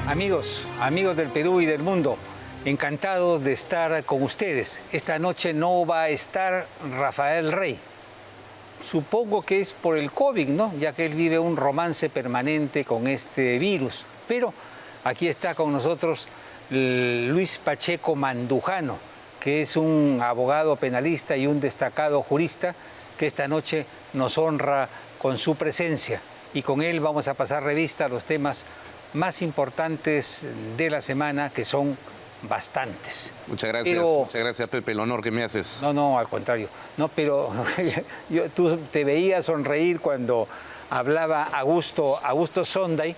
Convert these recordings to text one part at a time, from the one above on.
Amigos del Perú y del mundo, encantado de estar con ustedes. Esta noche no va a estar Rafael Rey. Supongo que es por el COVID, ¿no? Ya que él vive un romance permanente con este virus. Pero aquí está con nosotros Luis Pacheco Mandujano, que es un abogado penalista y un destacado jurista que esta noche nos honra con su presencia. Y con él vamos a pasar revista a los temas más importantes de la semana, que son bastantes. Muchas gracias, Pepe, el honor que me haces. No, al contrario. No, pero tú te veías sonreír cuando hablaba Augusto Sonday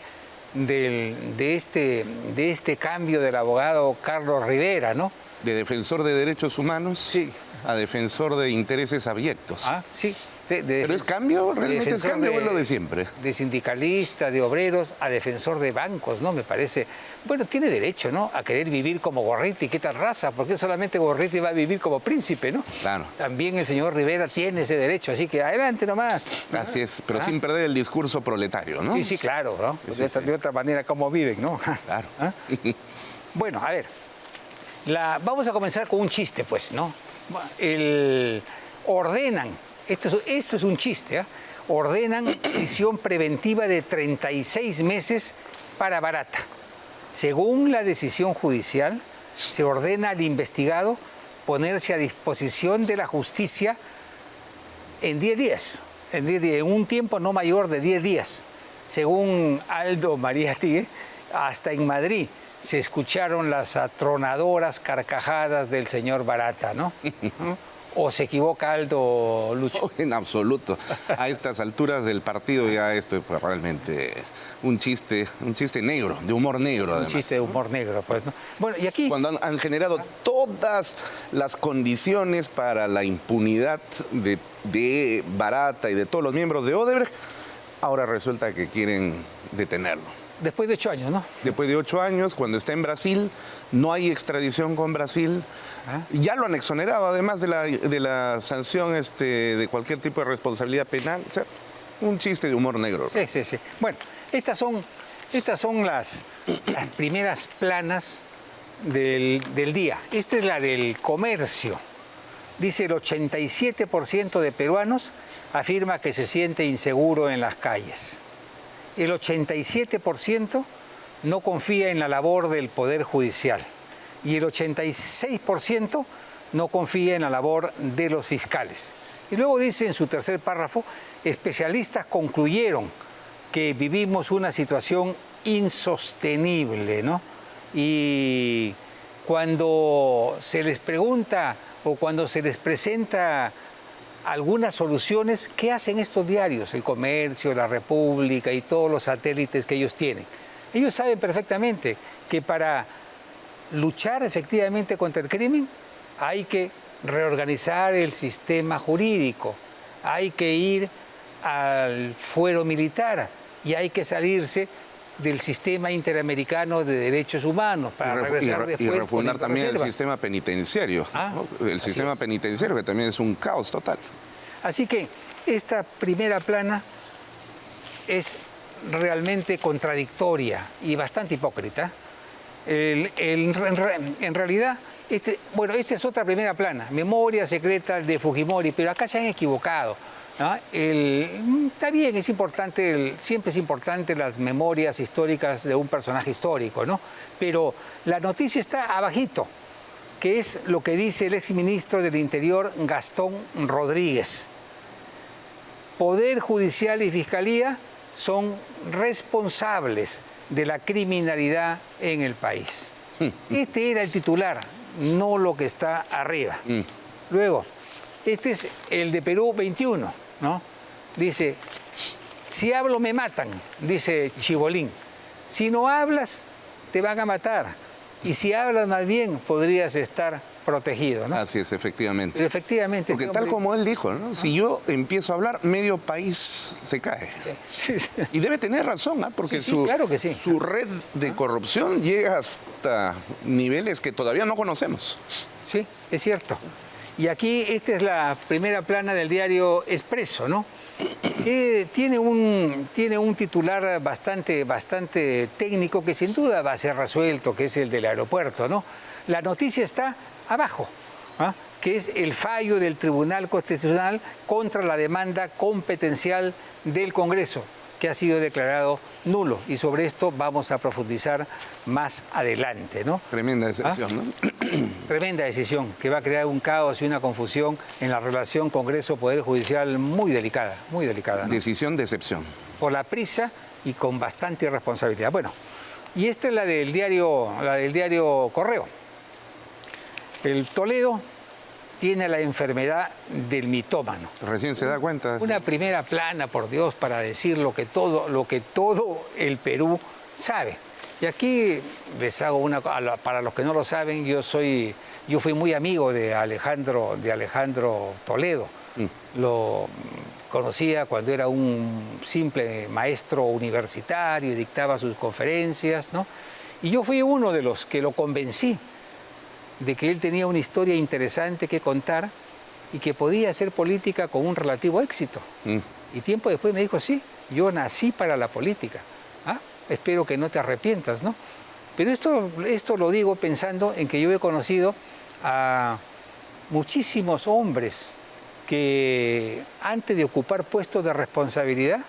de este cambio del abogado Carlos Rivera, ¿no? De defensor de derechos humanos, sí, a defensor de intereses abyectos. Ah, sí. ¿Pero es cambio? ¿Realmente es cambio o es lo de siempre? De sindicalista, de obreros, a defensor de bancos, ¿no? Me parece. Bueno, tiene derecho, ¿no? A querer vivir como Gorriti. ¿Qué tal raza? Porque solamente Gorriti va a vivir como príncipe, ¿no? Claro. También el señor Rivera tiene ese derecho, así que adelante nomás. Así es, pero sin perder el discurso proletario, ¿no? Sí, claro, ¿no? Sí, de otra manera, ¿cómo viven, no? Claro. ¿Ah? Bueno, a ver. Vamos a comenzar con un chiste, pues, ¿no? Ordenan. Esto es un chiste, ¿eh? Ordenan prisión preventiva de 36 meses para Barata. Según la decisión judicial, se ordena al investigado ponerse a disposición de la justicia en 10 días, en un tiempo no mayor de 10 días. Según Aldo Mariatti, hasta en Madrid se escucharon las atronadoras carcajadas del señor Barata, ¿no? ¿O se equivoca Aldo, Lucho? En absoluto. A estas alturas del partido ya esto es realmente un chiste negro, de humor negro además. Un chiste de humor negro, pues, ¿no? Bueno, y aquí... Cuando han generado todas las condiciones para la impunidad de Barata y de todos los miembros de Odebrecht, ahora resulta que quieren detenerlo. Después de 8 años, ¿no? Después de 8 años, cuando está en Brasil, no hay extradición con Brasil. Ya lo han exonerado, además de la sanción de cualquier tipo de responsabilidad penal. O sea, un chiste de humor negro. Sí. Bueno, estas son las primeras planas del día. Esta es la del Comercio. Dice el 87% de peruanos afirma que se siente inseguro en las calles. El 87% no confía en la labor del Poder Judicial y el 86% no confía en la labor de los fiscales. Y luego dice en su tercer párrafo, especialistas concluyeron que vivimos una situación insostenible, ¿no? Y cuando se les pregunta o cuando se les presenta algunas soluciones, ¿qué hacen estos diarios? El Comercio, La República y todos los satélites que ellos tienen. Ellos saben perfectamente que para luchar efectivamente contra el crimen hay que reorganizar el sistema jurídico, hay que ir al fuero militar y hay que salirse del sistema interamericano de derechos humanos para regresar después. Y refundar también el sistema penitenciario, ¿no? El sistema penitenciario, que también es un caos total. Así que esta primera plana es realmente contradictoria y bastante hipócrita. En realidad, esta es otra primera plana, memoria secreta de Fujimori, pero acá se han equivocado, ¿no? Está bien, es importante, siempre es importante las memorias históricas de un personaje histórico, ¿no? Pero la noticia está abajito, que es lo que dice el exministro del Interior, Gastón Rodríguez. Poder Judicial y Fiscalía son responsables de la criminalidad en el país. Este era el titular, no lo que está arriba. Luego, este es el de Perú 21, ¿no? Dice, si hablo me matan, dice Chibolín. Si no hablas, te van a matar. Y si hablas más bien, podrías estar protegido, ¿no? Así es, efectivamente. Pero efectivamente... Porque tal como él dijo, ¿no? Si yo empiezo a hablar, medio país se cae. Sí. Y debe tener razón, ¿eh? Porque claro que sí. Su red de corrupción llega hasta niveles que todavía no conocemos. Sí, es cierto. Y aquí esta es la primera plana del diario Expreso, ¿no? Tiene un titular bastante técnico que sin duda va a ser resuelto, que es el del aeropuerto, ¿no? La noticia está abajo, ¿ah? Que es el fallo del Tribunal Constitucional contra la demanda competencial del Congreso, que ha sido declarado nulo. Y sobre esto vamos a profundizar más adelante, ¿no? Tremenda decisión, ¿no? Tremenda decisión que va a crear un caos y una confusión en la relación Congreso-Poder Judicial muy delicada, ¿no? Decisión de excepción. Por la prisa y con bastante irresponsabilidad. Bueno, y esta es la del diario Correo. El Toledo tiene la enfermedad del mitómano. Recién se da cuenta. Una primera plana, por Dios, para decir lo que todo el Perú sabe. Y aquí les hago para los que no lo saben, yo fui muy amigo de Alejandro Toledo. Lo conocía cuando era un simple maestro universitario y dictaba sus conferencias, ¿no? Y yo fui uno de los que lo convencí de que él tenía una historia interesante que contar y que podía hacer política con un relativo éxito. Y tiempo después me dijo, sí, yo nací para la política. Espero que no te arrepientas, ¿no? Pero esto lo digo pensando en que yo he conocido a muchísimos hombres que antes de ocupar puestos de responsabilidad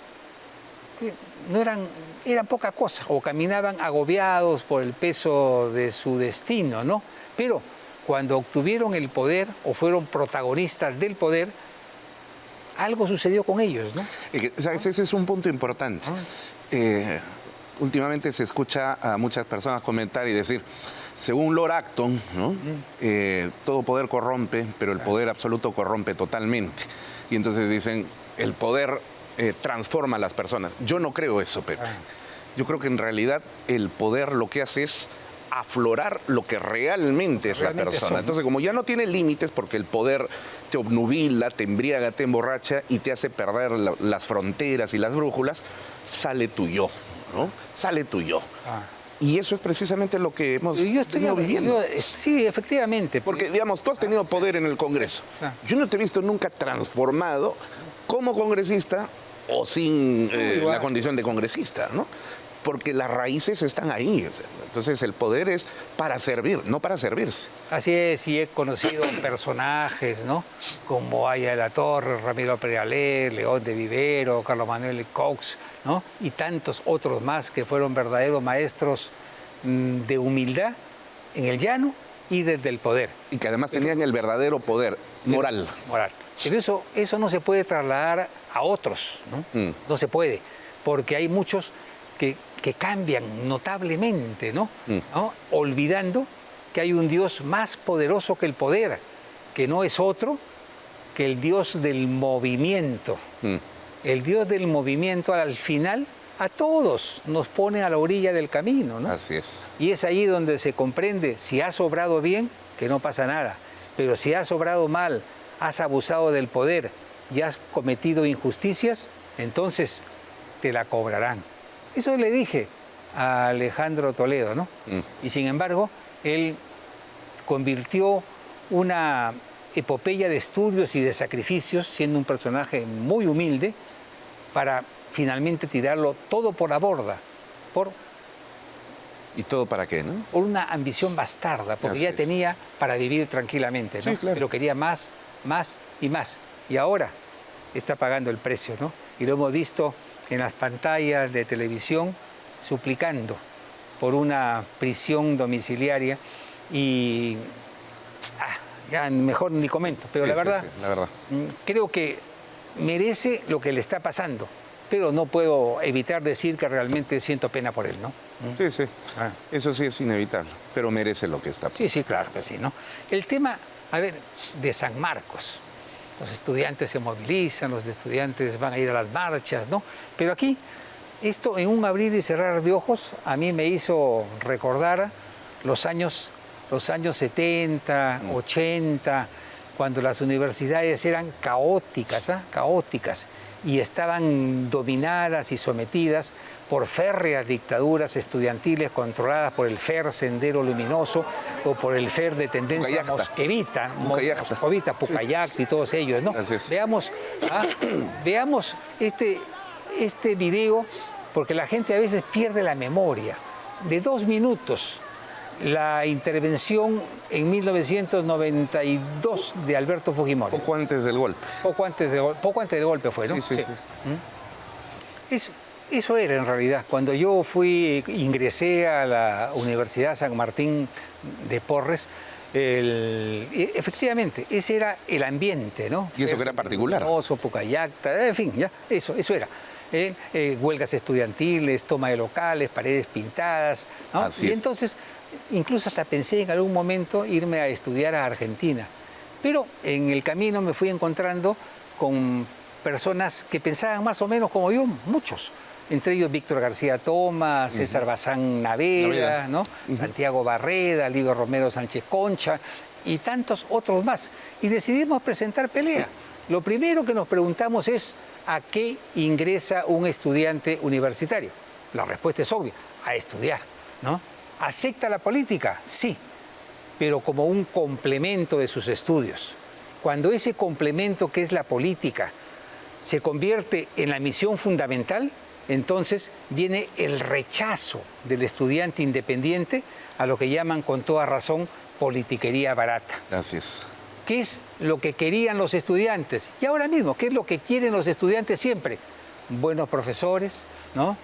eran poca cosa o caminaban agobiados por el peso de su destino, ¿no? Pero cuando obtuvieron el poder o fueron protagonistas del poder, algo sucedió con ellos, ¿no? ¿Sabes? Ese es un punto importante. Últimamente se escucha a muchas personas comentar y decir, según Lord Acton, ¿no? Todo poder corrompe, pero el poder absoluto corrompe totalmente. Y entonces dicen, el poder transforma a las personas. Yo no creo eso, Pepe. Yo creo que en realidad el poder lo que hace es aflorar lo que realmente es la persona. Entonces, como ya no tiene límites, porque el poder te obnubila, te embriaga, te emborracha y te hace perder las fronteras y las brújulas, sale tu yo, ¿no? Sale tu yo. Y eso es precisamente lo que hemos venido viviendo. Sí, efectivamente. Porque, digamos, tú has tenido poder en el Congreso. Yo no te he visto nunca transformado como congresista o sin la condición de congresista, ¿no? Porque las raíces están ahí. Entonces el poder es para servir, no para servirse. Así es, y he conocido personajes, ¿no? Como Aya de la Torre, Ramiro Perealé, León de Vivero, Carlos Manuel Cox, ¿no? Y tantos otros más que fueron verdaderos maestros de humildad en el llano y desde el poder. Y que además tenían el verdadero poder moral. Pero eso no se puede trasladar a otros, ¿no? No se puede, porque hay muchos que cambian notablemente, ¿no? Olvidando que hay un Dios más poderoso que el poder, que no es otro que el Dios del movimiento. El Dios del movimiento al final a todos nos pone a la orilla del camino, ¿no? Así es. Y es ahí donde se comprende, si has obrado bien, que no pasa nada, pero si has obrado mal, has abusado del poder y has cometido injusticias, entonces te la cobrarán. Eso le dije a Alejandro Toledo, ¿no? Y sin embargo, él convirtió una epopeya de estudios y de sacrificios, siendo un personaje muy humilde, para finalmente tirarlo todo por la borda. ¿Y todo para qué, no? Por una ambición bastarda, porque ya tenía para vivir tranquilamente, ¿no? Sí, claro. Pero quería más y más. Y ahora está pagando el precio, ¿no? Y lo hemos visto en las pantallas de televisión suplicando por una prisión domiciliaria y ya mejor ni comento, pero la verdad creo que merece lo que le está pasando, pero no puedo evitar decir que realmente siento pena por él, ¿no? Sí. Eso sí es inevitable, pero merece lo que está pasando. Sí, claro que sí, ¿no? El tema, de San Marcos. Los estudiantes se movilizan, los estudiantes van a ir a las marchas, ¿no? Pero aquí, esto en un abrir y cerrar de ojos, a mí me hizo recordar los años 70, 80, cuando las universidades eran caóticas y estaban dominadas y sometidas por férreas dictaduras estudiantiles controladas por el FER Sendero Luminoso o por el FER de tendencia moscovita, Pucallacta y todos ellos, ¿no? Veamos, veamos este video, porque la gente a veces pierde la memoria. De 2 minutos, la intervención en 1992 de Alberto Fujimori. Poco antes del golpe. Poco antes del golpe fue, ¿no? Sí. Eso era en realidad. Cuando yo ingresé a la Universidad San Martín de Porres, efectivamente, ese era el ambiente, ¿no? Y eso que era particular. Pucallacta, en fin, ya, eso era. Huelgas estudiantiles, toma de locales, paredes pintadas, ¿no? Y entonces, incluso hasta pensé en algún momento irme a estudiar a Argentina. Pero en el camino me fui encontrando con personas que pensaban más o menos como yo, muchos. Entre ellos Víctor García Toma, César Bazán Naveda, ¿no? Santiago Barreda, Livio Romero Sánchez Concha y tantos otros más. Y decidimos presentar pelea. Lo primero que nos preguntamos es ¿a qué ingresa un estudiante universitario? La respuesta es obvia, a estudiar, ¿no? ¿Acepta la política? Sí, pero como un complemento de sus estudios. Cuando ese complemento que es la política se convierte en la misión fundamental, entonces viene el rechazo del estudiante independiente a lo que llaman con toda razón politiquería barata. Así es. ¿Qué es lo que querían los estudiantes? Y ahora mismo, ¿qué es lo que quieren los estudiantes siempre? Buenos profesores, ¿no?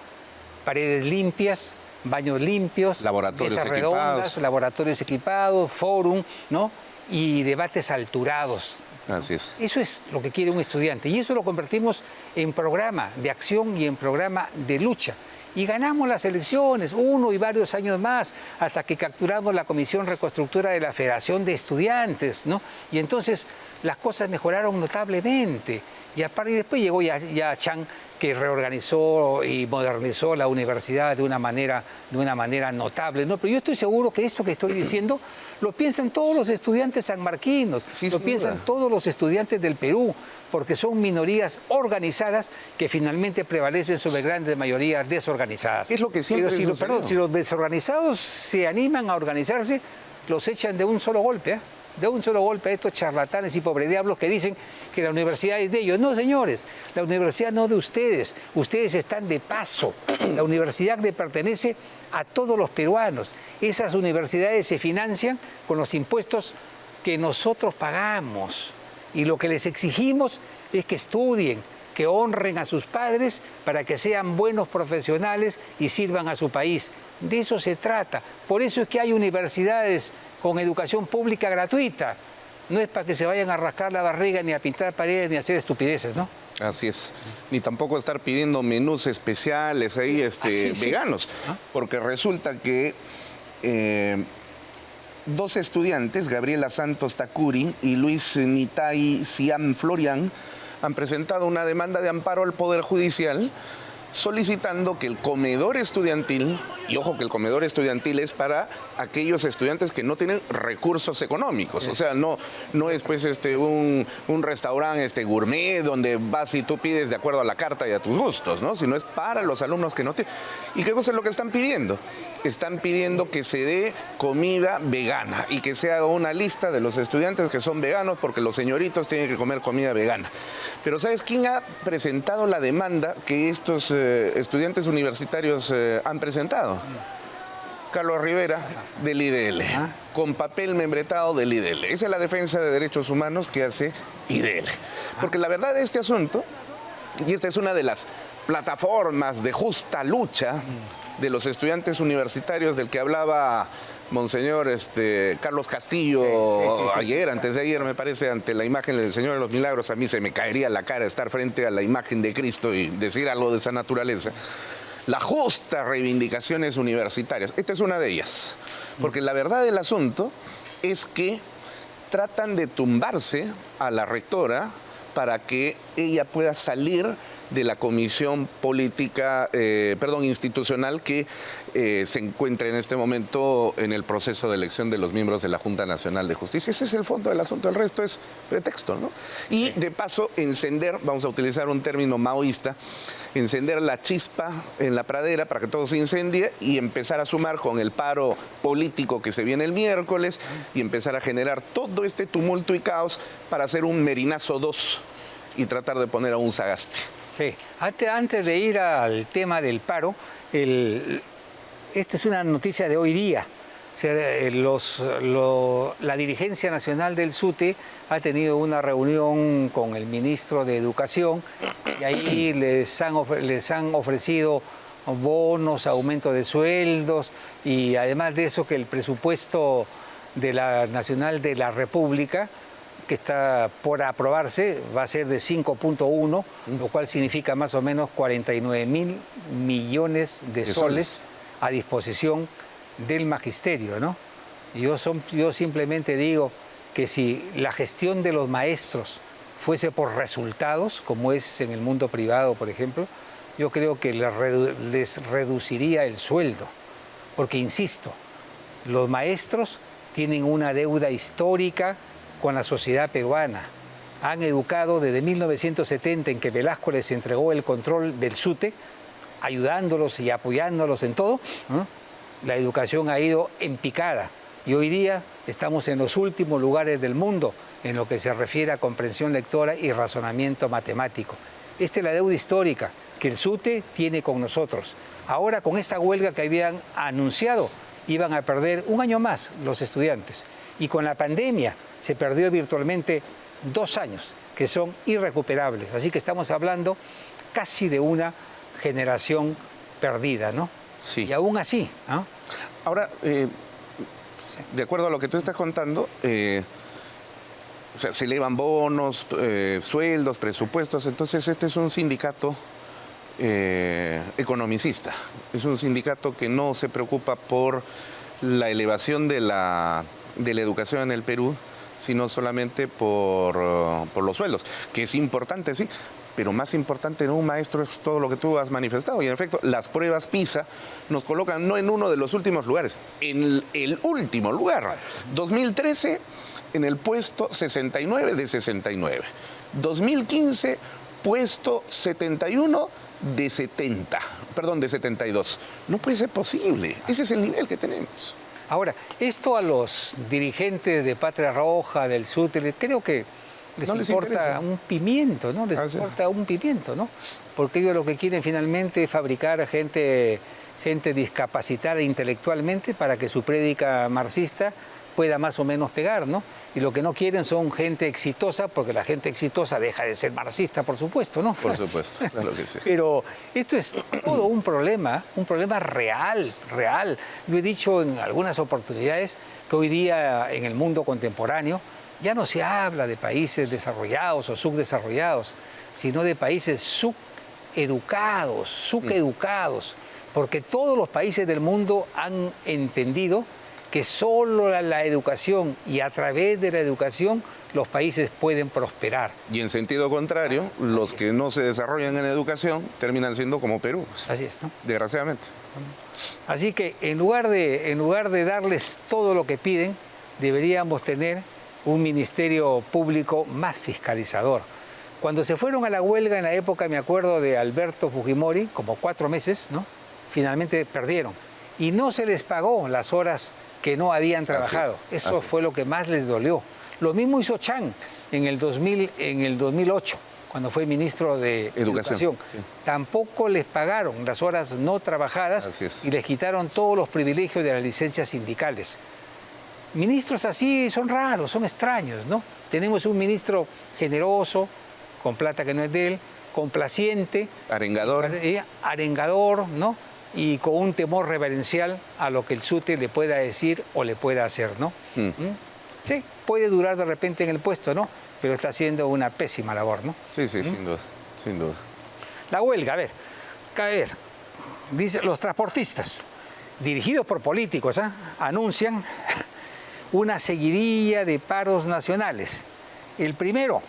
Paredes limpias, baños limpios, mesas redondas, laboratorios equipados, fórum, ¿no? Y debates alturados. Así es. Eso es lo que quiere un estudiante y eso lo convertimos en programa de acción y en programa de lucha. Y ganamos las elecciones, 1 y varios años más, hasta que capturamos la Comisión Reconstructora de la Federación de Estudiantes, ¿no? Y entonces las cosas mejoraron notablemente. Y después llegó ya Chang, que reorganizó y modernizó la universidad de una manera notable, ¿no? Pero yo estoy seguro que esto que estoy diciendo lo piensan todos los estudiantes sanmarquinos, lo piensan todos los estudiantes del Perú, porque son minorías organizadas que finalmente prevalecen sobre grandes mayorías desorganizadas. Es lo que siempre Pero si los desorganizados se animan a organizarse, los echan de un solo golpe, ¿eh? De un solo golpe a estos charlatanes y pobrediablos que dicen que la universidad es de ellos. No, señores, la universidad no de ustedes. Ustedes están de paso. La universidad le pertenece a todos los peruanos. Esas universidades se financian con los impuestos que nosotros pagamos. Y lo que les exigimos es que estudien, que honren a sus padres para que sean buenos profesionales y sirvan a su país. De eso se trata. Por eso es que hay universidades con educación pública gratuita. No es para que se vayan a rascar la barriga, ni a pintar paredes, ni a hacer estupideces, ¿no? Así es. Ni tampoco estar pidiendo menús especiales ahí, veganos. Porque resulta que 2 estudiantes, Gabriela Santos Tacuri y Luis Nitai Siam Florian, han presentado una demanda de amparo al Poder Judicial solicitando que el comedor estudiantil, y ojo que el comedor estudiantil es para aquellos estudiantes que no tienen recursos económicos, o sea, no es pues un restaurante gourmet donde vas y tú pides de acuerdo a la carta y a tus gustos, ¿no? Sino es para los alumnos que no tienen. ¿Y qué cosa es lo que están pidiendo? Están pidiendo que se dé comida vegana y que se haga una lista de los estudiantes que son veganos porque los señoritos tienen que comer comida vegana. Pero ¿sabes quién ha presentado la demanda que estos estudiantes universitarios han presentado? Carlos Rivera, del IDL, con papel membretado del IDL. Esa es la defensa de derechos humanos que hace IDL. Porque la verdad de este asunto, y esta es una de las plataformas de justa lucha de los estudiantes universitarios del que hablaba Monseñor Carlos Castillo ayer, antes de ayer, me parece, ante la imagen del Señor de los Milagros. A mí se me caería la cara estar frente a la imagen de Cristo y decir algo de esa naturaleza. Las justas reivindicaciones universitarias, esta es una de ellas, porque la verdad del asunto es que tratan de tumbarse a la rectora para que ella pueda salir de la comisión política, institucional que se encuentra en este momento en el proceso de elección de los miembros de la Junta Nacional de Justicia. Ese es el fondo del asunto, el resto es pretexto, ¿no? Y de paso, encender, vamos a utilizar un término maoísta, encender la chispa en la pradera para que todo se incendie y empezar a sumar con el paro político que se viene el miércoles y empezar a generar todo este tumulto y caos para hacer un Merinazo 2 y tratar de poner a un Sagasti. Sí, antes de ir al tema del paro, esta es una noticia de hoy día. O sea, la dirigencia nacional del SUTE ha tenido una reunión con el ministro de Educación y ahí les han ofrecido bonos, aumento de sueldos y además de eso que el presupuesto de la Nacional de la República, que está por aprobarse, va a ser de 5.1, lo cual significa más o menos 49.000 millones de soles a disposición del magisterio, ¿no? Yo simplemente digo que si la gestión de los maestros fuese por resultados, como es en el mundo privado, por ejemplo, yo creo que les reduciría el sueldo. Porque, insisto, los maestros tienen una deuda histórica con la sociedad peruana. Han educado desde 1970, en que Velasco les entregó el control del SUTE, ayudándolos y apoyándolos en todo, ¿no? La educación ha ido en picada y hoy día estamos en los últimos lugares del mundo en lo que se refiere a comprensión lectora y razonamiento matemático. Esta es la deuda histórica que el SUTE tiene con nosotros. Ahora, con esta huelga que habían anunciado, iban a perder un año más los estudiantes. Y con la pandemia se perdió virtualmente 2 años, que son irrecuperables. Así que estamos hablando casi de una generación perdida, ¿no? Sí. Y aún así, ¿no? Ahora, de acuerdo a lo que tú estás contando, o sea, se elevan bonos, sueldos, presupuestos. Entonces, este es un sindicato economicista. Es un sindicato que no se preocupa por la elevación de la educación en el Perú, sino solamente por los sueldos, que es importante, sí, pero más importante en un maestro es todo lo que tú has manifestado. Y en efecto, las pruebas PISA nos colocan no en uno de los últimos lugares, en el último lugar. 2013 en el puesto 69 de 69. 2015, puesto 71 de 70, perdón, de 72. No puede ser posible. Ese es el nivel que tenemos. Ahora, esto a los dirigentes de Patria Roja, del SUTE, creo que les importa un pimiento, ¿no? Les importa un pimiento, ¿no? Porque ellos lo que quieren finalmente es fabricar gente discapacitada intelectualmente para que su prédica marxista pueda más o menos pegar, ¿no? Y lo que no quieren son gente exitosa, porque la gente exitosa deja de ser marxista, por supuesto, ¿no? Por supuesto, claro que sí. Pero esto es todo un problema real. Lo he dicho en algunas oportunidades que hoy día en el mundo contemporáneo ya no se habla de países desarrollados o subdesarrollados, sino de países subeducados, porque todos los países del mundo han entendido que solo la educación y a través de la educación los países pueden prosperar. Y en sentido contrario, los que no se desarrollan en educación terminan siendo como Perú. Así es, ¿no? Desgraciadamente. Así que en lugar de darles todo lo que piden, deberíamos tener un ministerio público más fiscalizador. Cuando se fueron a la huelga en la época, me acuerdo, de Alberto Fujimori, como 4 meses, ¿no? Finalmente perdieron. Y no se les pagó las horas que no habían trabajado. Eso fue lo que más les dolió. Lo mismo hizo Chang en el 2008, cuando fue ministro de Educación. Sí. Tampoco les pagaron las horas no trabajadas y les quitaron todos los privilegios de las licencias sindicales. Ministros así son raros, son extraños, ¿no? Tenemos un ministro generoso, con plata que no es de él, complaciente. Arengador, ¿no? Y con un temor reverencial a lo que el SUTE le pueda decir o le pueda hacer, ¿no? Sí, puede durar de repente en el puesto, ¿no? Pero está haciendo una pésima labor, ¿no? Sí, sin duda. La huelga, a ver, dice, los transportistas, dirigidos por políticos, anuncian una seguidilla de paros nacionales. El primero,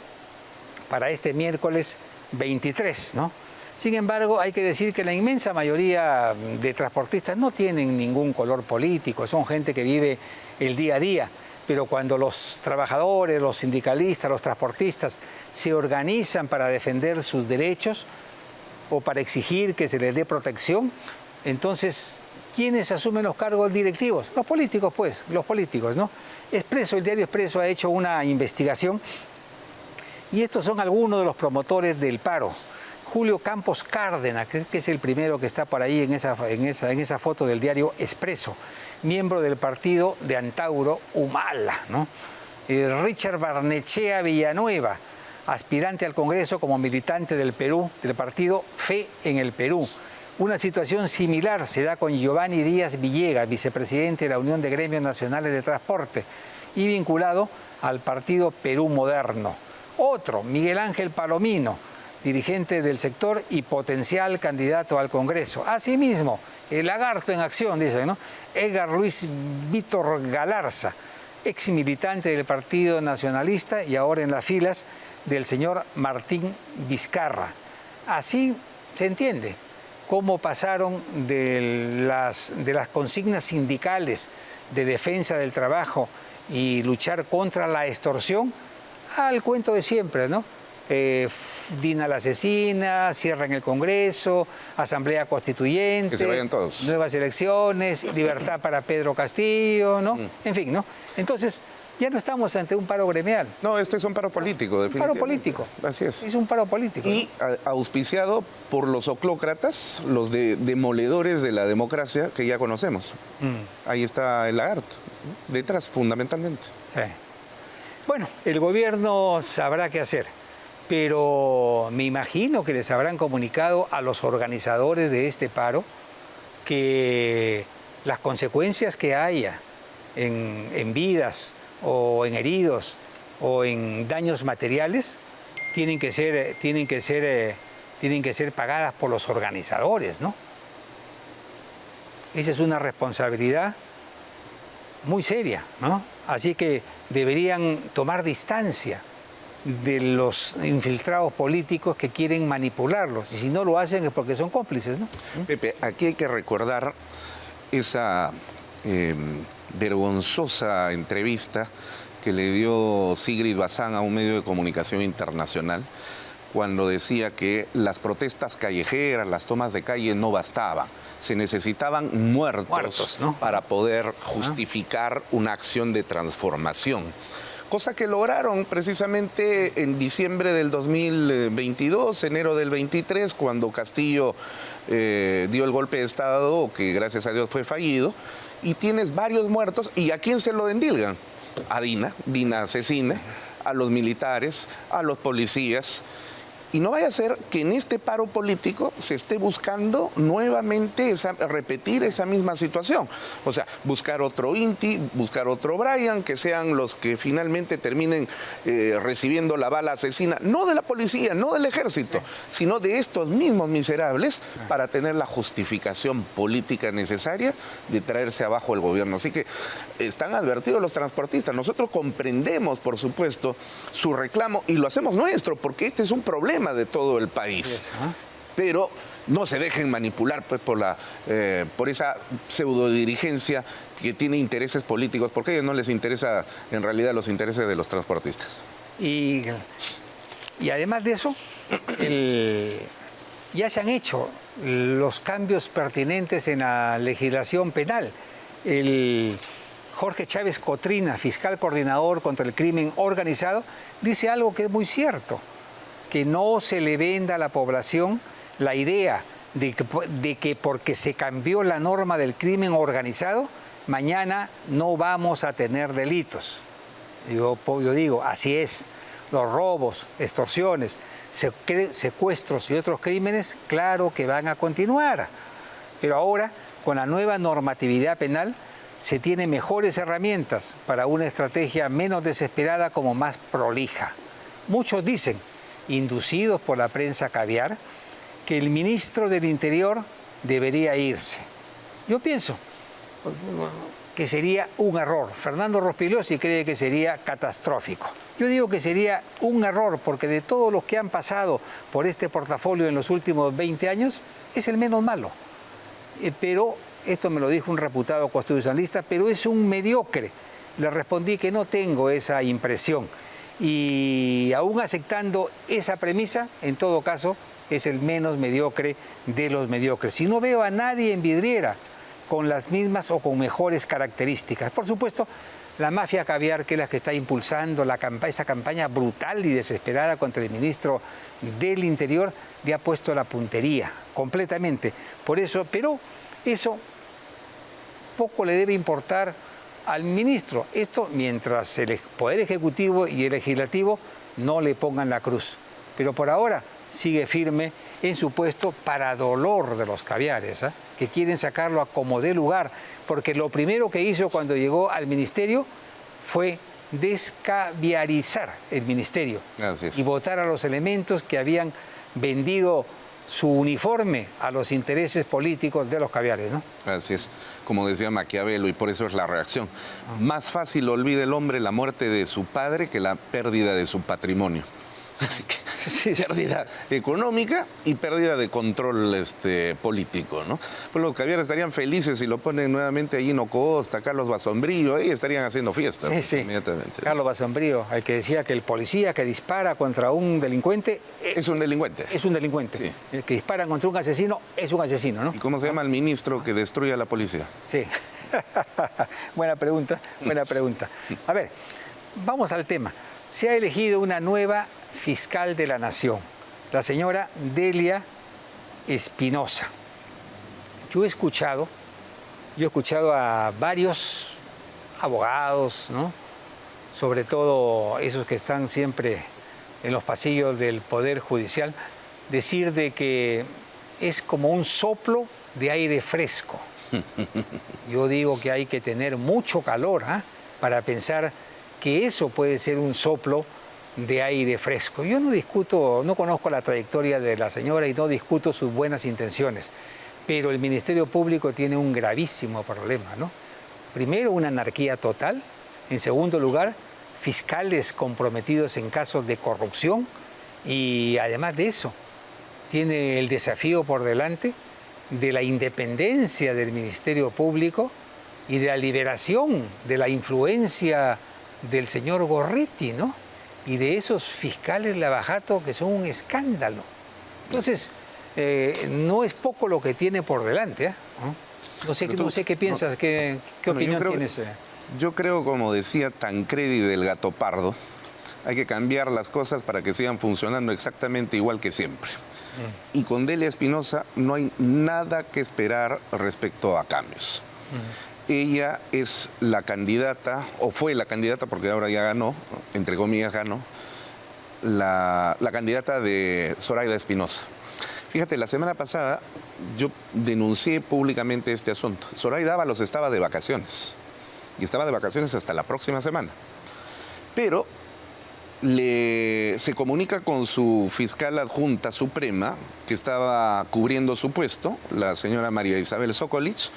para este miércoles 23, ¿no? Sin embargo, hay que decir que la inmensa mayoría de transportistas no tienen ningún color político, son gente que vive el día a día. Pero cuando los trabajadores, los sindicalistas, los transportistas se organizan para defender sus derechos o para exigir que se les dé protección, entonces, ¿quiénes asumen los cargos directivos? Los políticos, pues, los políticos, ¿no? Expreso, el diario Expreso ha hecho una investigación y estos son algunos de los promotores del paro. Julio Campos Cárdenas, que es el primero que está por ahí en esa foto del diario Expreso, miembro del partido de Antauro Humala, ¿no? Richard Barnechea Villanueva, aspirante al Congreso como militante del Perú, del partido Fe en el Perú. Una situación similar se da con Giovanni Díaz Villegas, vicepresidente de la Unión de Gremios Nacionales de Transporte y vinculado al partido Perú Moderno. Otro, Miguel Ángel Palomino, dirigente del sector y potencial candidato al Congreso. Asimismo, el lagarto en acción, dice, ¿no? Edgar Luis Víctor Galarza, ex militante del Partido Nacionalista y ahora en las filas del señor Martín Vizcarra. Así se entiende cómo pasaron de las consignas sindicales de defensa del trabajo y luchar contra la extorsión al cuento de siempre, ¿no? Dina la asesina, cierran el Congreso, Asamblea Constituyente, que se vayan todos, nuevas elecciones, libertad para Pedro Castillo, ¿no? En fin, ¿no? Entonces, ya no estamos ante un paro gremial. No, este es un paro político, definitivamente. Un paro político. Así es. Es un paro político. Y auspiciado por los oclócratas, los demoledores de la democracia que ya conocemos. Ahí está el lagarto, detrás, fundamentalmente. Sí. Bueno, el gobierno sabrá qué hacer, pero me imagino que les habrán comunicado a los organizadores de este paro que las consecuencias que haya en vidas o en heridos o en daños materiales tienen que ser pagadas por los organizadores, ¿no? Esa es una responsabilidad muy seria, ¿no? Así que deberían tomar distancia de los infiltrados políticos que quieren manipularlos. Y si no lo hacen es porque son cómplices, ¿no? Pepe, aquí hay que recordar esa vergonzosa entrevista que le dio Sigrid Bazán a un medio de comunicación internacional cuando decía que las protestas callejeras, las tomas de calle no bastaban. Se necesitaban muertos, ¿no? Para poder justificar una acción de transformación. Cosa que lograron precisamente en diciembre del 2022, enero del 23, cuando Castillo dio el golpe de Estado, que gracias a Dios fue fallido, y tienes varios muertos. ¿Y a quién se lo endilgan? A Dina asesina, a los militares, a los policías. Y no vaya a ser que en este paro político se esté buscando nuevamente repetir esa misma situación. O sea, buscar otro Inti, buscar otro Brian, que sean los que finalmente terminen recibiendo la bala asesina, no de la policía, no del ejército, sino de estos mismos miserables para tener la justificación política necesaria de traerse abajo el gobierno. Así que están advertidos los transportistas. Nosotros comprendemos, por supuesto, su reclamo y lo hacemos nuestro, porque este es un problema de todo el país, pero no se dejen manipular pues, por esa pseudodirigencia que tiene intereses políticos, porque a ellos no les interesa en realidad los intereses de los transportistas. Y además de eso, ya se han hecho los cambios pertinentes en la legislación penal. Jorge Chávez Cotrina, fiscal coordinador contra el crimen organizado, dice algo que es muy cierto: que no se le venda a la población la idea de que porque se cambió la norma del crimen organizado, mañana no vamos a tener delitos. Yo digo, así es. Los robos, extorsiones, secuestros y otros crímenes, claro que van a continuar. Pero ahora, con la nueva normatividad penal, se tienen mejores herramientas para una estrategia menos desesperada como más prolija. Muchos dicen, inducidos por la prensa caviar, que el ministro del Interior debería irse. Yo pienso, que sería un error. Fernando Rospigliosi cree que sería catastrófico. Yo digo que sería un error porque de todos los que han pasado por este portafolio en los últimos 20 años, es el menos malo. Pero, esto me lo dijo un reputado constitucionalista, pero es un mediocre. Le respondí que no tengo esa impresión. Y aún aceptando esa premisa, en todo caso, es el menos mediocre de los mediocres. Si no veo a nadie en vidriera con las mismas o con mejores características. Por supuesto, la mafia caviar, que es la que está impulsando esta campaña brutal y desesperada contra el ministro del Interior, le ha puesto la puntería completamente. Por eso, pero eso poco le debe importar al ministro. Esto mientras el Poder Ejecutivo y el Legislativo no le pongan la cruz. Pero por ahora sigue firme en su puesto para dolor de los caviares, que quieren sacarlo a como dé lugar, porque lo primero que hizo cuando llegó al ministerio fue descaviarizar el ministerio y votar a los elementos que habían vendido su uniforme a los intereses políticos de los caviares, ¿no? Así es, como decía Maquiavelo, y por eso es la reacción. Más fácil olvida el hombre la muerte de su padre que la pérdida de su patrimonio. Así que pérdida económica y pérdida de control político, ¿no? Pues los caviares estarían felices si lo ponen nuevamente allí en Costa, Carlos Basombrío, ahí estarían haciendo fiesta inmediatamente. Carlos Basombrío, el que decía que el policía que dispara contra un delincuente... Es un delincuente. Es un delincuente. Sí. El que dispara contra un asesino es un asesino, ¿no? ¿Y cómo se llama el ministro que destruye a la policía? Sí. Buena pregunta, buena pregunta. A ver, vamos al tema. Se ha elegido una nueva fiscal de la Nación, la señora Delia Espinosa. Yo he escuchado a varios abogados, ¿no? Sobre todo esos que están siempre en los pasillos del Poder Judicial, decir de que es como un soplo de aire fresco. Yo digo que hay que tener mucho calor para pensar que eso puede ser un soplo de aire fresco. Yo no discuto, no conozco la trayectoria de la señora y no discuto sus buenas intenciones, pero el Ministerio Público tiene un gravísimo problema, ¿no? Primero, una anarquía total. En segundo lugar, fiscales comprometidos en casos de corrupción y además de eso, tiene el desafío por delante de la independencia del Ministerio Público y de la liberación de la influencia del señor Gorriti, ¿no? Y de esos fiscales lavajato que son un escándalo. Entonces, no es poco lo que tiene por delante, ¿no? No sé qué piensas, qué opinión tienes. Yo creo, como decía Tancredi del Gato Pardo, hay que cambiar las cosas para que sigan funcionando exactamente igual que siempre. Y con Delia Espinosa no hay nada que esperar respecto a cambios. Ella es la candidata, o fue la candidata, porque ahora ya ganó, entre comillas ganó, la candidata de Zoraida Espinosa. Fíjate, la semana pasada yo denuncié públicamente este asunto. Zoraida Ábalos estaba de vacaciones, y estaba de vacaciones hasta la próxima semana. Pero se comunica con su fiscal adjunta suprema, que estaba cubriendo su puesto, la señora María Isabel Sokolich,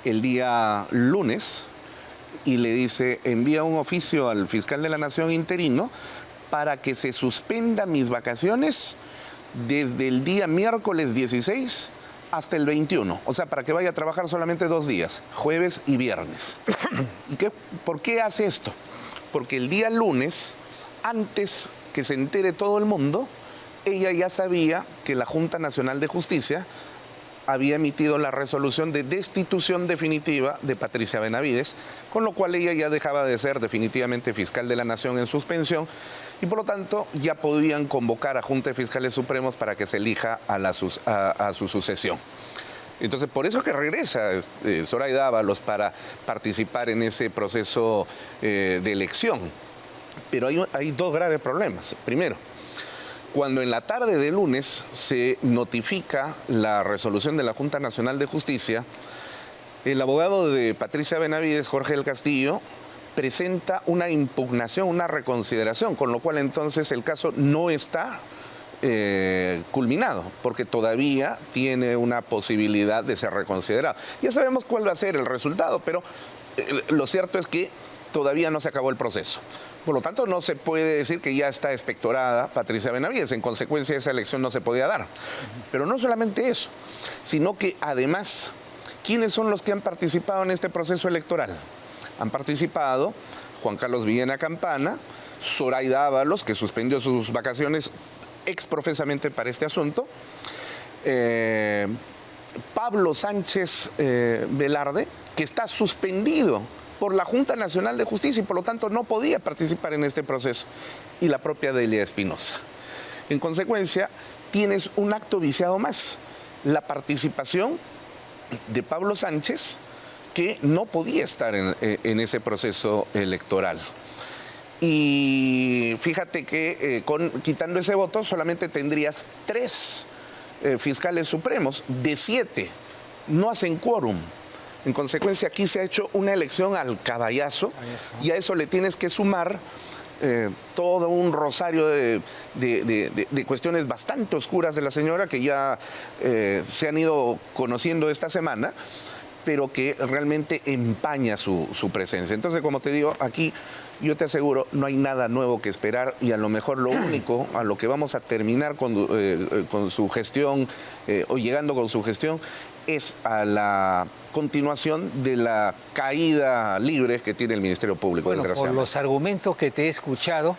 el día lunes, y le dice: envía un oficio al fiscal de la Nación interino para que se suspenda mis vacaciones desde el día miércoles 16 hasta el 21. O sea, para que vaya a trabajar solamente 2 días, jueves y viernes. ¿Y por qué hace esto? Porque el día lunes, antes que se entere todo el mundo, ella ya sabía que la Junta Nacional de Justicia había emitido la resolución de destitución definitiva de Patricia Benavides, con lo cual ella ya dejaba de ser definitivamente fiscal de la Nación en suspensión y por lo tanto ya podían convocar a Junta de Fiscales Supremos para que se elija a su sucesión. Entonces, por eso que regresa Zoraida Ábalos para participar en ese proceso de elección. Pero hay 2 graves problemas. Primero, cuando en la tarde de lunes se notifica la resolución de la Junta Nacional de Justicia, el abogado de Patricia Benavides, Jorge del Castillo, presenta una impugnación, una reconsideración, con lo cual entonces el caso no está culminado, porque todavía tiene una posibilidad de ser reconsiderado. Ya sabemos cuál va a ser el resultado, pero lo cierto es que todavía no se acabó el proceso. Por lo tanto, no se puede decir que ya está expectorada Patricia Benavides. En consecuencia, esa elección no se podía dar. Pero no solamente eso, sino que además, ¿quiénes son los que han participado en este proceso electoral? Han participado Juan Carlos Villena Campana, Zoraida Ábalos, que suspendió sus vacaciones exprofesamente para este asunto, Pablo Sánchez Velarde, que está suspendido por la Junta Nacional de Justicia y por lo tanto no podía participar en este proceso, y la propia Delia Espinosa. En consecuencia, tienes un acto viciado más, la participación de Pablo Sánchez, que no podía estar en ese proceso electoral. Y fíjate que quitando ese voto solamente tendrías 3 fiscales supremos de 7. No hacen quórum. En consecuencia, aquí se ha hecho una elección al caballazo y a eso le tienes que sumar todo un rosario de cuestiones bastante oscuras de la señora que ya se han ido conociendo esta semana, pero que realmente empaña su presencia. Entonces, como te digo, aquí yo te aseguro, no hay nada nuevo que esperar y a lo mejor lo único a lo que vamos a terminar con su gestión o llegando con su gestión es a la continuación de la caída libre que tiene el Ministerio Público. Bueno, por los argumentos que te he escuchado,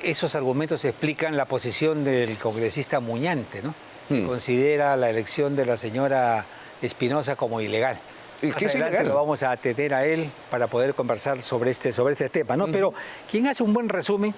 esos argumentos explican la posición del congresista Muñante, ¿no? Que considera la elección de la señora Espinosa como ilegal. Es que es ilegal. Lo vamos a atender a él para poder conversar sobre este tema, ¿no? Pero quien hace un buen resumen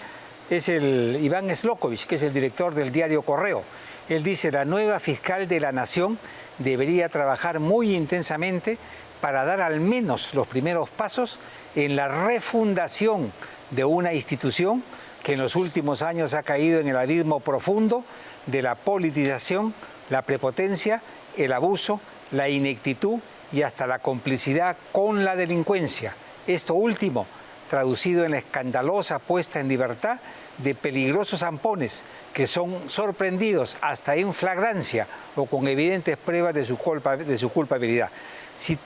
es el Iván Slokovich, que es el director del diario Correo. Él dice: la nueva fiscal de la Nación debería trabajar muy intensamente para dar al menos los primeros pasos en la refundación de una institución que en los últimos años ha caído en el abismo profundo de la politización, la prepotencia, el abuso, la ineptitud y hasta la complicidad con la delincuencia. Esto último, traducido en la escandalosa puesta en libertad de peligrosos zampones que son sorprendidos hasta en flagrancia o con evidentes pruebas de su culpabilidad. Si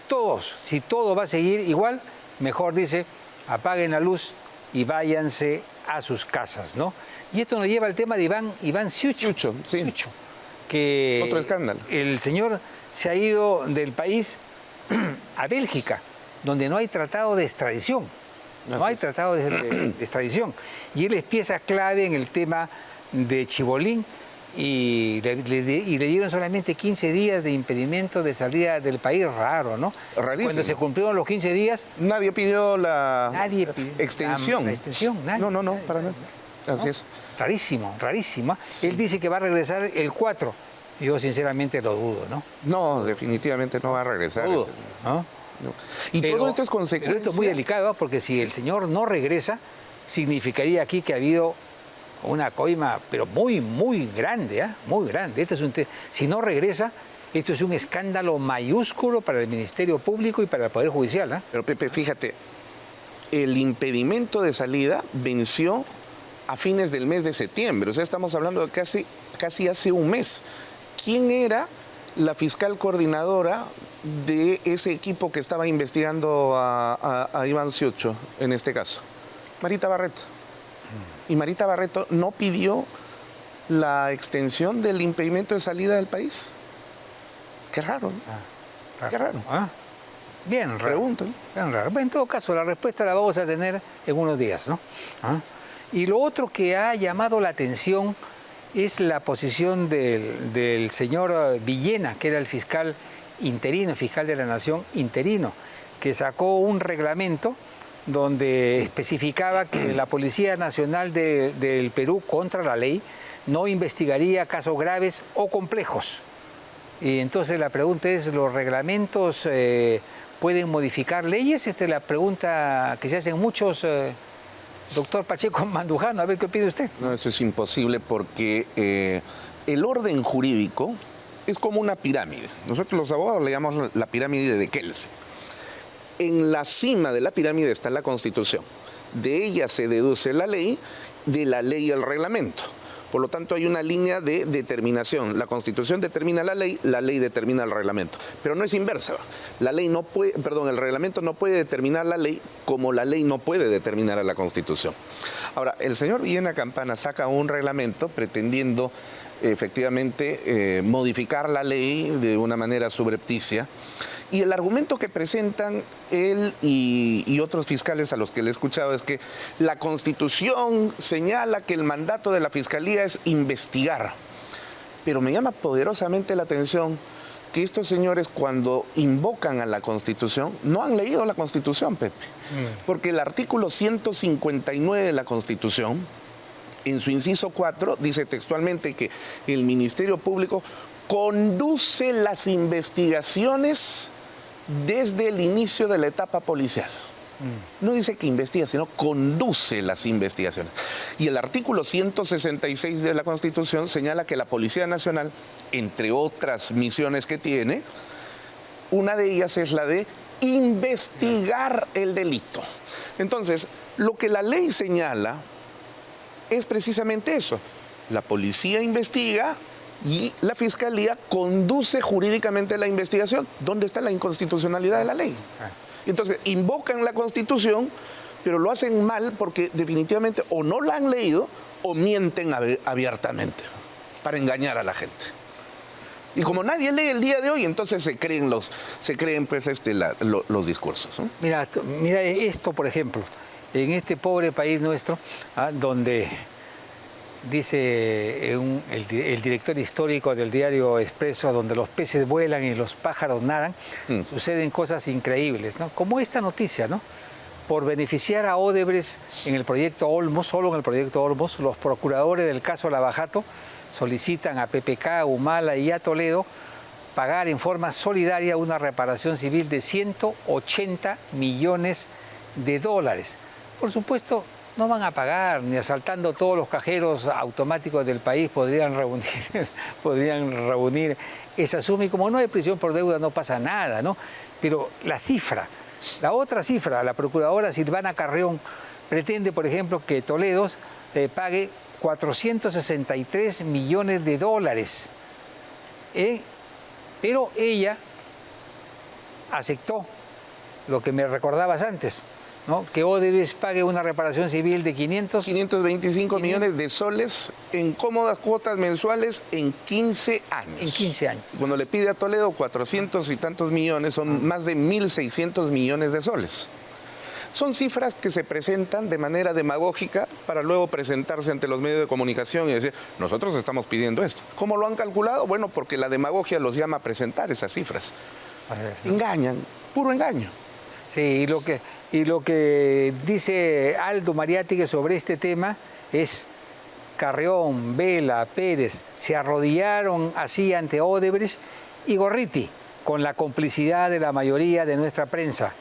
todo va a seguir igual, mejor dice, apaguen la luz y váyanse a sus casas, ¿no? Y esto nos lleva al tema de Iván Siucho, sí. Que otro escándalo. El señor se ha ido del país a Bélgica, donde no hay tratado de extradición. No hay tratado de extradición. Y él es pieza clave en el tema de Chibolín y le dieron solamente 15 días de impedimento de salida del país. Raro, ¿no? Rarísimo. Cuando se cumplieron los 15 días... Nadie pidió la extensión. La extensión, nadie. No, para nada. Así es. Rarísimo. Sí. Él dice que va a regresar el 4. Yo sinceramente lo dudo, ¿no? No, definitivamente no va a regresar. Dudo, ¿no? No. Y todo esto es consecuencia. Pero esto es muy delicado, porque si el señor no regresa, significaría aquí que ha habido una coima, pero muy, muy grande, muy grande. Si no regresa, esto es un escándalo mayúsculo para el Ministerio Público y para el Poder Judicial. Pero Pepe, fíjate, el impedimento de salida venció a fines del mes de septiembre. O sea, estamos hablando de casi hace un mes. ¿Quién era la fiscal coordinadora de ese equipo que estaba investigando a Iván Siucho en este caso? Marita Barreto. Y Marita Barreto no pidió la extensión del impedimento de salida del país. Qué raro, ¿no? Qué raro. Bien raro. Pregunto, ¿no? Bien raro. En todo caso, la respuesta la vamos a tener en unos días, ¿no? Y lo otro que ha llamado la atención es la posición del señor Villena, que era el fiscal interino, fiscal de la Nación interino, que sacó un reglamento donde especificaba que la Policía Nacional del Perú, contra la ley, no investigaría casos graves o complejos. Y entonces la pregunta es, ¿los reglamentos pueden modificar leyes? Esta es la pregunta que se hacen muchos... Doctor Pacheco Mandujano, a ver qué opina usted. No, eso es imposible porque el orden jurídico es como una pirámide. Nosotros los abogados le llamamos la pirámide de Kelsen. En la cima de la pirámide está la Constitución. De ella se deduce la ley, de la ley el reglamento. Por lo tanto, hay una línea de determinación. La Constitución determina la ley determina el reglamento. Pero no es inversa. La ley no puede, el reglamento no puede determinar la ley como la ley no puede determinar a la Constitución. Ahora, el señor Villena Campana saca un reglamento pretendiendo efectivamente modificar la ley de una manera subrepticia. Y el argumento que presentan él y otros fiscales a los que le he escuchado es que la Constitución señala que el mandato de la Fiscalía es investigar. Pero me llama poderosamente la atención que estos señores, cuando invocan a la Constitución, no han leído la Constitución, Pepe. Porque el artículo 159 de la Constitución, en su inciso 4, dice textualmente que el Ministerio Público conduce las investigaciones desde el inicio de la etapa policial. No dice que investiga, sino conduce las investigaciones. Y el artículo 166 de la Constitución señala que la Policía Nacional, entre otras misiones que tiene, una de ellas es la de investigar el delito. Entonces, lo que la ley señala es precisamente eso. La policía investiga y la Fiscalía conduce jurídicamente la investigación. ¿Dónde está la inconstitucionalidad de la ley? Entonces, invocan la Constitución, pero lo hacen mal porque definitivamente o no la han leído o mienten abiertamente para engañar a la gente. Y como nadie lee el día de hoy, entonces se creen los discursos, ¿no? Mira esto, por ejemplo, en este pobre país nuestro, donde dice el director histórico del diario Expreso, donde los peces vuelan y los pájaros nadan, suceden cosas increíbles, ¿no? Como esta noticia, ¿no? Por beneficiar a Odebrecht en el proyecto Olmos, solo en el proyecto Olmos, los procuradores del caso Lavajato solicitan a PPK, Humala y a Toledo pagar en forma solidaria una reparación civil de 180 millones de dólares. Por supuesto, no van a pagar, ni asaltando todos los cajeros automáticos del país podrían reunir esa suma. Y como no hay prisión por deuda, no pasa nada, ¿no? Pero la otra cifra, la procuradora Silvana Carrión pretende, por ejemplo, que Toledo pague 463 millones de dólares. Pero ella aceptó lo que me recordabas antes, ¿no? Que Odebrecht pague una reparación civil de 525 millones de soles en cómodas cuotas mensuales en 15 años. En 15 años. Cuando le pide a Toledo 400 y tantos millones, son más de 1.600 millones de soles. Son cifras que se presentan de manera demagógica para luego presentarse ante los medios de comunicación y decir, nosotros estamos pidiendo esto. ¿Cómo lo han calculado? Bueno, porque la demagogia los llama a presentar esas cifras. Engañan, puro engaño. Sí, y lo que dice Aldo Mariátegui sobre este tema es: Carrión, Vela, Pérez se arrodillaron así ante Odebrecht y Gorriti, con la complicidad de la mayoría de nuestra prensa.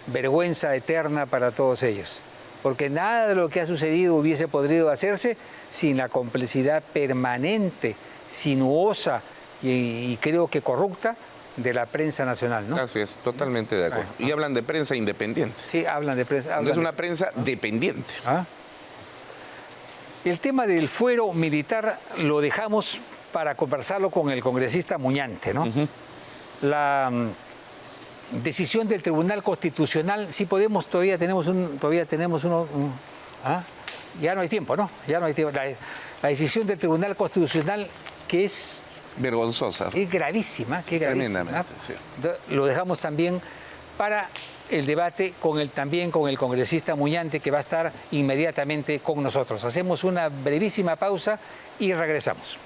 Vergüenza eterna para todos ellos, porque nada de lo que ha sucedido hubiese podido hacerse sin la complicidad permanente, sinuosa y creo que corrupta de la prensa nacional, ¿no? Así es, totalmente de acuerdo. Y hablan de prensa independiente. Sí, hablan de prensa. Es una prensa dependiente. El tema del fuero militar lo dejamos para conversarlo con el congresista Muñante, ¿no? La decisión del Tribunal Constitucional, sí podemos, todavía tenemos uno. Ya no hay tiempo, ¿no? Ya no hay tiempo. La decisión del Tribunal Constitucional, que es vergonzosa. Es gravísima, que gravísima. Sí. Lo dejamos también para el debate también con el congresista Muñante, que va a estar inmediatamente con nosotros. Hacemos una brevísima pausa y regresamos.